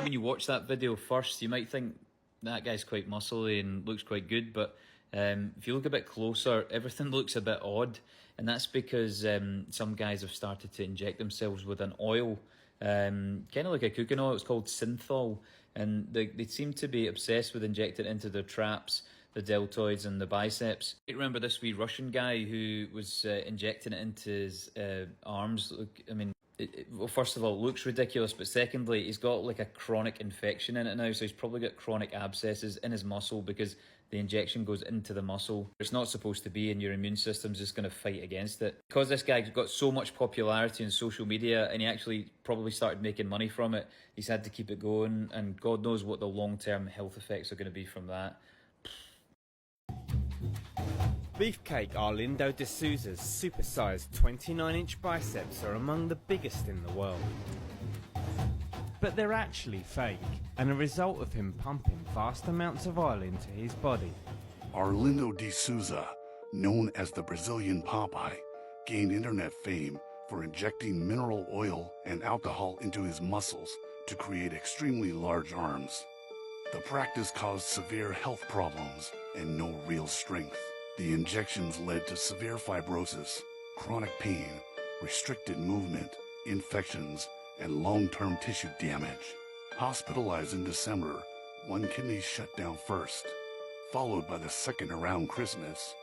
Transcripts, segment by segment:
when you watch that video first, you might think that guy's quite muscly and looks quite good, but if you look a bit closer, everything looks a bit odd, and that's because some guys have started to inject themselves with an oil, kind of like a cooking oil. It's called synthol, and they seem to be obsessed with injecting it into their traps, the deltoids and the biceps. I remember this wee Russian guy who was injecting it into his arms. Look, I mean, well, first of all, it looks ridiculous, but secondly, he's got like a chronic infection in it now, so he's probably got chronic abscesses in his muscle because the injection goes into the muscle. It's not supposed to be, and your immune system's just going to fight against it. Because this guy got so much popularity on social media, and he actually probably started making money from it, he's had to keep it going, and God knows what the long-term health effects are going to be from that. Beefcake Arlindo de Souza's supersized 29-inch biceps are among the biggest in the world. But they're actually fake, and a result of him pumping vast amounts of oil into his body. Arlindo de Souza, known as the Brazilian Popeye, gained internet fame for injecting mineral oil and alcohol into his muscles to create extremely large arms. The practice caused severe health problems and no real strength. The injections led to severe fibrosis, chronic pain, restricted movement, infections, and long-term tissue damage. Hospitalized in December, one kidney shut down first, followed by the second around Christmas.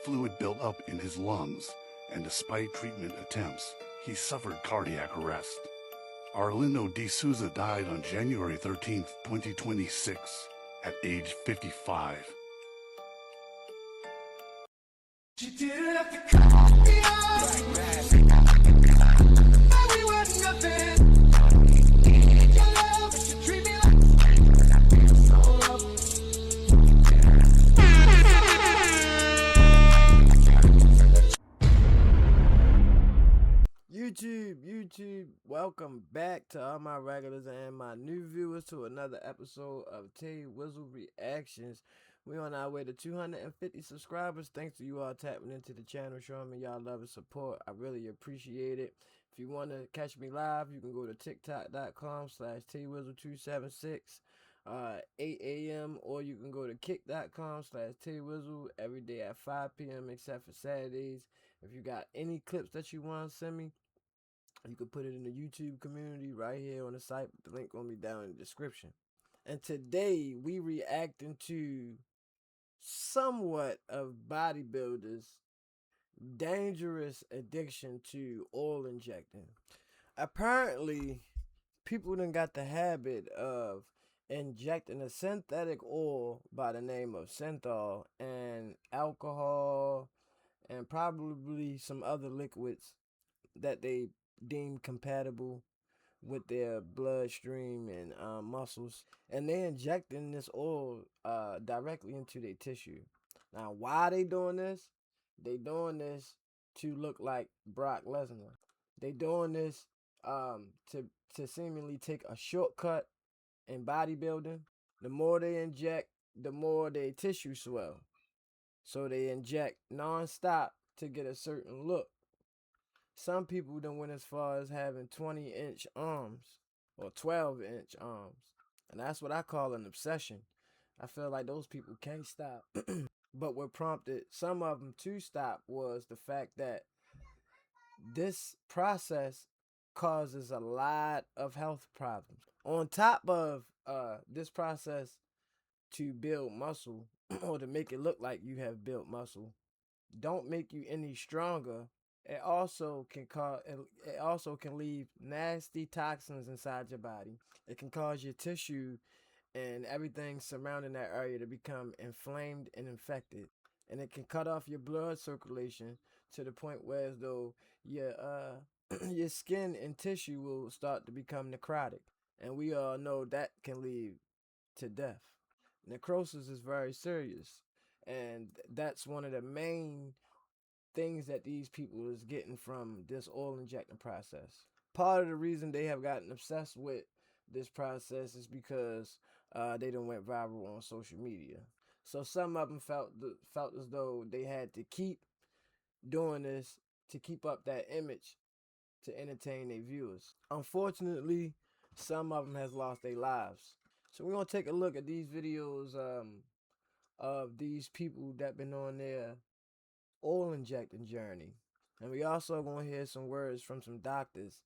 Fluid built up in his lungs, and despite treatment attempts, he suffered cardiac arrest. Arlindo de Souza died on January 13, 2026, at age 55. She didn't have to cut me off. We were nothing. Your love should treat me like so up. YouTube, welcome back to all my regulars and my new viewers to another episode of Tay Wizzle Reactions. We're on our way to 250 subscribers. Thanks to you all tapping into the channel, showing me y'all love and support. I really appreciate it. If you want to catch me live, you can go to tiktok.com/twizzle276, 8 a.m. Or you can go to kick.com/twizzle every day at 5 p.m. except for Saturdays. If you got any clips that you want to send me, you can put it in the YouTube community right here on the site. The link will be down in the description. And today we reacting to somewhat of bodybuilders' dangerous addiction to oil injecting. Apparently, people done got the habit of injecting a synthetic oil by the name of synthol and alcohol and probably some other liquids that they deem compatible with their bloodstream and muscles, and they injecting this oil directly into their tissue. Now, why they doing this? They doing this to look like Brock Lesnar. They doing this to seemingly take a shortcut in bodybuilding. The more they inject, the more their tissue swell. So they inject non-stop to get a certain look. Some people done went as far as having 20-inch arms or 12-inch arms. And that's what I call an obsession. I feel like those people can't stop. But what prompted some of them to stop was the fact that this process causes a lot of health problems. On top of this process to build muscle or to make it look like you have built muscle, don't make you any stronger. It also can leave nasty toxins inside your body. It can cause your tissue and everything surrounding that area to become inflamed and infected. And it can cut off your blood circulation to the point where as though your your skin and tissue will start to become necrotic. And we all know that can lead to death. Necrosis is very serious. And that's one of the main things that these people is getting from this oil injecting process. Part of the reason they have gotten obsessed with this process is because they done went viral on social media. So some of them felt as though they had to keep doing this to keep up that image to entertain their viewers. Unfortunately, some of them has lost their lives. So we're gonna take a look at these videos of these people that been on their oil injecting journey, and we also gonna hear some words from some doctors,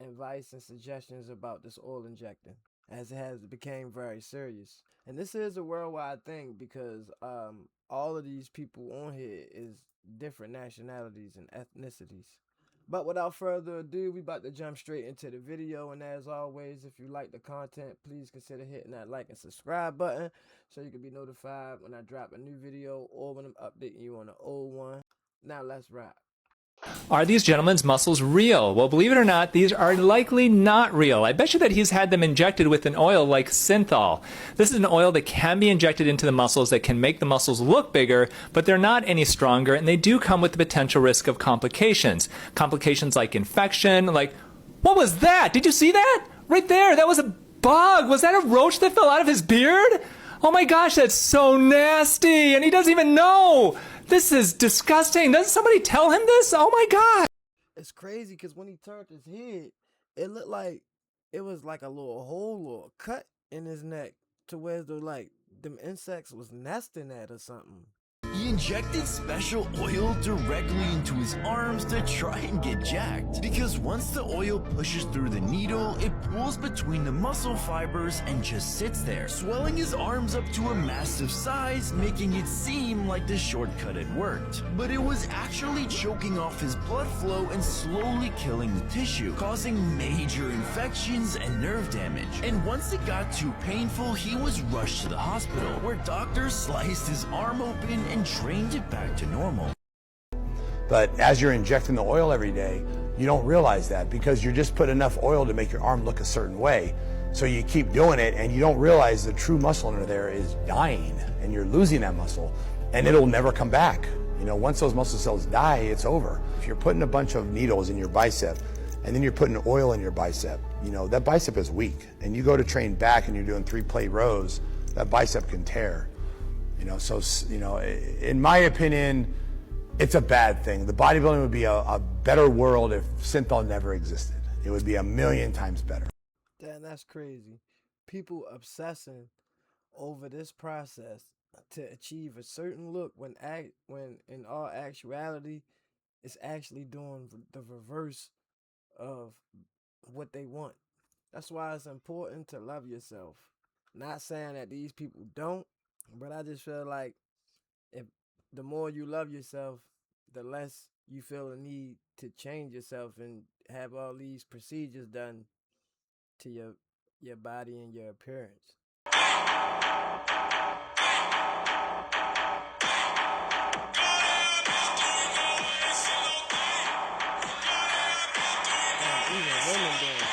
advice and suggestions about this oil injecting, as it has became very serious. And this is a worldwide thing because all of these people on here is different nationalities and ethnicities. But without further ado, we about to jump straight into the video. And as always, if you like the content, please consider hitting that like and subscribe button so you can be notified when I drop a new video or when I'm updating you on the old one. Now let's wrap. Are these gentlemen's muscles real? Well, believe it or not, these are likely not real. I bet you that he's had them injected with an oil like synthol. This is an oil that can be injected into the muscles that can make the muscles look bigger, but they're not any stronger, and they do come with the potential risk of complications. Complications like infection, like, what was that? Did you see that? Right there, that was a bug. Was that a roach that fell out of his beard? Oh my gosh, that's so nasty, and he doesn't even know. This is disgusting. Doesn't somebody tell him this? Oh my God. It's crazy because when he turned his head, it looked like it was like a little hole or a cut in his neck to where though like them insects was nesting at or something. He injected special oil directly into his arms to try and get jacked. Because once the oil pushes through the needle, it pulls between the muscle fibers and just sits there, swelling his arms up to a massive size, making it seem like the shortcut had worked. But it was actually choking off his blood flow and slowly killing the tissue, causing major infections and nerve damage. And once it got too painful, he was rushed to the hospital, where doctors sliced his arm open and trained it back to normal. But as you're injecting the oil every day, you don't realize that because you're just putting enough oil to make your arm look a certain way. So you keep doing it and you don't realize the true muscle under there is dying and you're losing that muscle and it'll never come back. You know, once those muscle cells die, it's over. If you're putting a bunch of needles in your bicep and then you're putting oil in your bicep, you know, that bicep is weak. And you go to train back and you're doing 3-plate rows, that bicep can tear. You know, so, you know, in my opinion, it's a bad thing. The bodybuilding would be a better world if synthol never existed. It would be 1,000,000 times better. Damn, that's crazy. People obsessing over this process to achieve a certain look when in all actuality, it's actually doing the reverse of what they want. That's why it's important to love yourself. Not saying that these people don't, but I just feel like if the more you love yourself, the less you feel the need to change yourself and have all these procedures done to your body and your appearance. And even women doing it.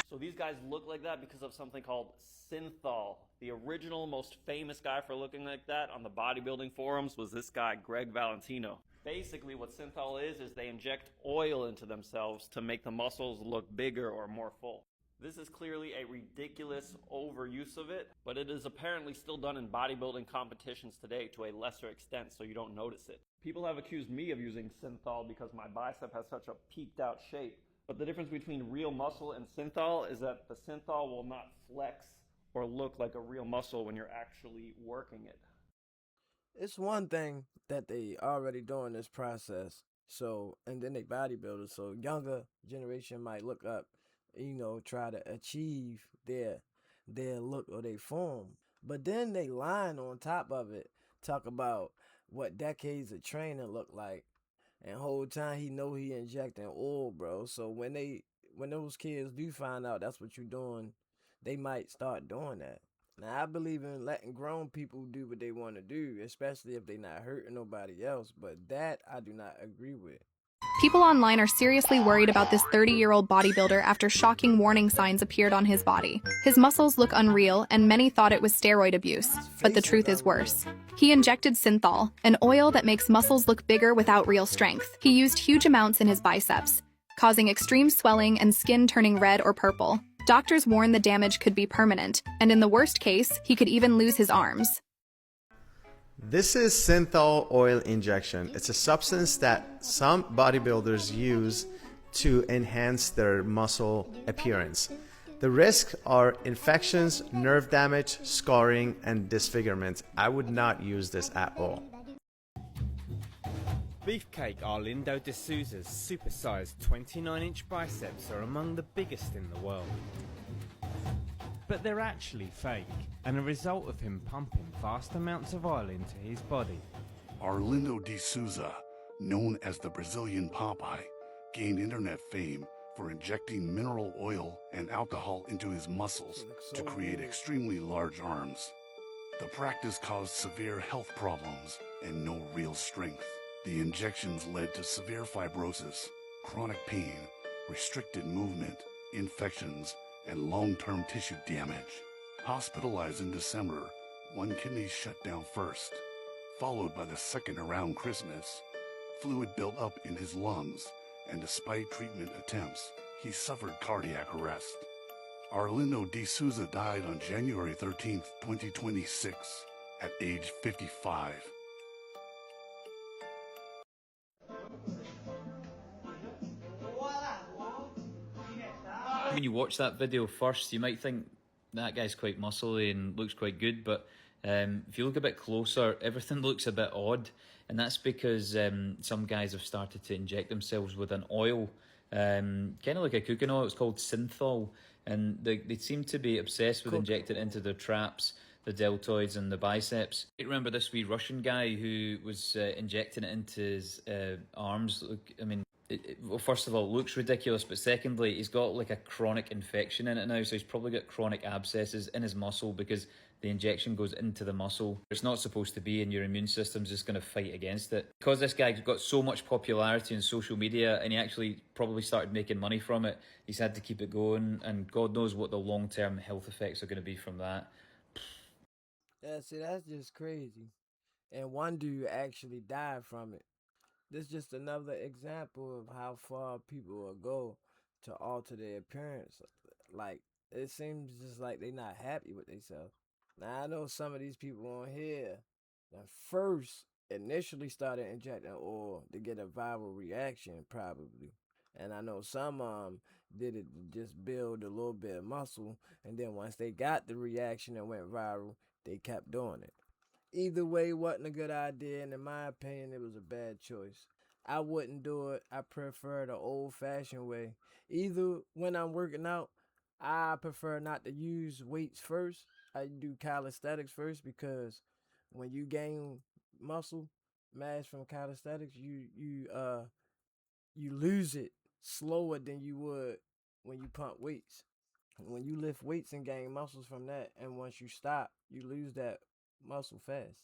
So these guys look like that because of something called synthol. The original, most famous guy for looking like that on the bodybuilding forums was this guy, Greg Valentino. Basically what synthol is they inject oil into themselves to make the muscles look bigger or more full. This is clearly a ridiculous overuse of it, but it is apparently still done in bodybuilding competitions today to a lesser extent, so you don't notice it. People have accused me of using synthol because my bicep has such a peaked out shape. But the difference between real muscle and synthol is that the synthol will not flex or look like a real muscle when you're actually working it. It's one thing that they already doing this process, so, and then they bodybuilders, so younger generation might look up, you know, try to achieve their look or their form. But then they line on top of it, talk about what decades of training look like. And whole time he know he injecting oil, bro. So when those kids do find out that's what you're doing, they might start doing that. Now I believe in letting grown people do what they want to do, especially if they're not hurting nobody else. But that I do not agree with. People online are seriously worried about this 30-year-old bodybuilder after shocking warning signs appeared on his body. His muscles look unreal, and many thought it was steroid abuse. But the truth is worse. He injected synthol, an oil that makes muscles look bigger without real strength. He used huge amounts in his biceps. causing extreme swelling and skin turning red or purple. Doctors warn the damage could be permanent, and in the worst case, he could even lose his arms. This is synthol oil injection. It's a substance that some bodybuilders use to enhance their muscle appearance. The risks are infections, nerve damage, scarring, and disfigurement. I would not use this at all. Beefcake Arlindo de Souza's supersized 29-inch biceps are among the biggest in the world. But they're actually fake, and a result of him pumping vast amounts of oil into his body. Arlindo de Souza, known as the Brazilian Popeye, gained internet fame for injecting mineral oil and alcohol into his muscles to create extremely large arms. The practice caused severe health problems and no real strength. The injections led to severe fibrosis, chronic pain, restricted movement, infections, and long-term tissue damage. Hospitalized in December, one kidney shut down first, followed by the second around Christmas. Fluid built up in his lungs, and despite treatment attempts, he suffered cardiac arrest. Arlindo de Souza died on January 13, 2026, at age 55. When you watch that video first, you might think that guy's quite muscly and looks quite good, but if you look a bit closer, everything looks a bit odd, and that's because some guys have started to inject themselves with an oil, kind of like a cooking oil. It's called synthol, and they seem to be obsessed with injecting it into their traps, the deltoids and the biceps. I remember this wee Russian guy who was injecting it into his arms. Look, I mean, well, first of all, it looks ridiculous, but secondly, he's got like a chronic infection in it now, so he's probably got chronic abscesses in his muscle because the injection goes into the muscle. It's not supposed to be, and your immune system's just going to fight against it. Because this guy got so much popularity on social media, and he actually probably started making money from it, he's had to keep it going, and God knows what the long-term health effects are going to be from that. Yeah, see, that's just crazy. And one dude actually died from it. This is just another example of how far people will go to alter their appearance. Like, it seems just like they not happy with themselves. Now, I know some of these people on here that first initially started injecting oil to get a viral reaction, probably. And I know some did it to just build a little bit of muscle, and then once they got the reaction and went viral, they kept doing it. Either way, wasn't a good idea, and in my opinion, it was a bad choice. I wouldn't do it. I prefer the old-fashioned way. Either when I'm working out, I prefer not to use weights first. I do calisthenics first, because when you gain muscle mass from calisthenics, you lose it slower than you would when you pump weights. When you lift weights and gain muscles from that, and once you stop, you lose that muscle fast.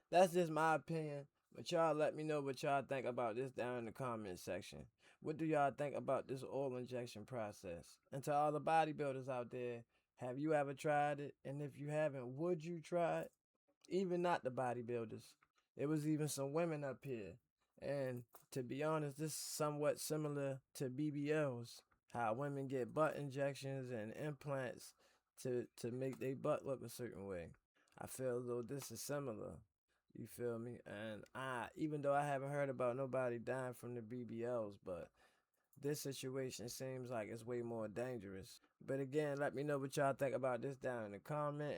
That's just my opinion, but y'all let me know what y'all think about this down in the comment section. What do y'all think about this oil injection process? And to all the bodybuilders out there, have you ever tried it? And if you haven't, would you try it? Even not the bodybuilders. There was even some women up here. And to be honest, this is somewhat similar to BBLs. How women get butt injections and implants to make their butt look a certain way. I feel as though this is similar. You feel me? And even though I haven't heard about nobody dying from the BBLs, but this situation seems like it's way more dangerous. But again, let me know what y'all think about this down in the comment.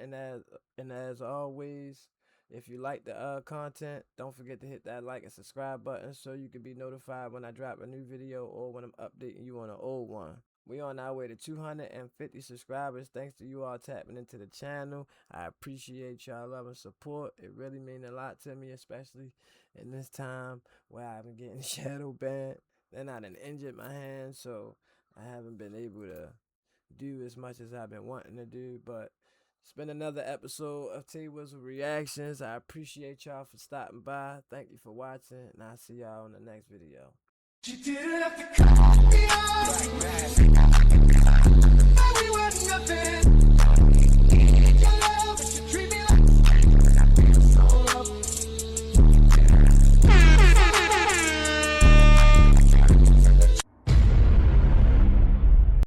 And as always, if you like the content, don't forget to hit that like and subscribe button so you can be notified when I drop a new video or when I'm updating you on an old one. We on our way to 250 subscribers. Thanks to you all tapping into the channel. I appreciate y'all love and support. It really means a lot to me, especially in this time where I've been getting shadow banned. Then I done injured my hand, so I haven't been able to do as much as I've been wanting to do. But it's been another episode of T-Wizzle Reactions. I appreciate y'all for stopping by. Thank you for watching, and I'll see y'all in the next video. She didn't have to cut me off.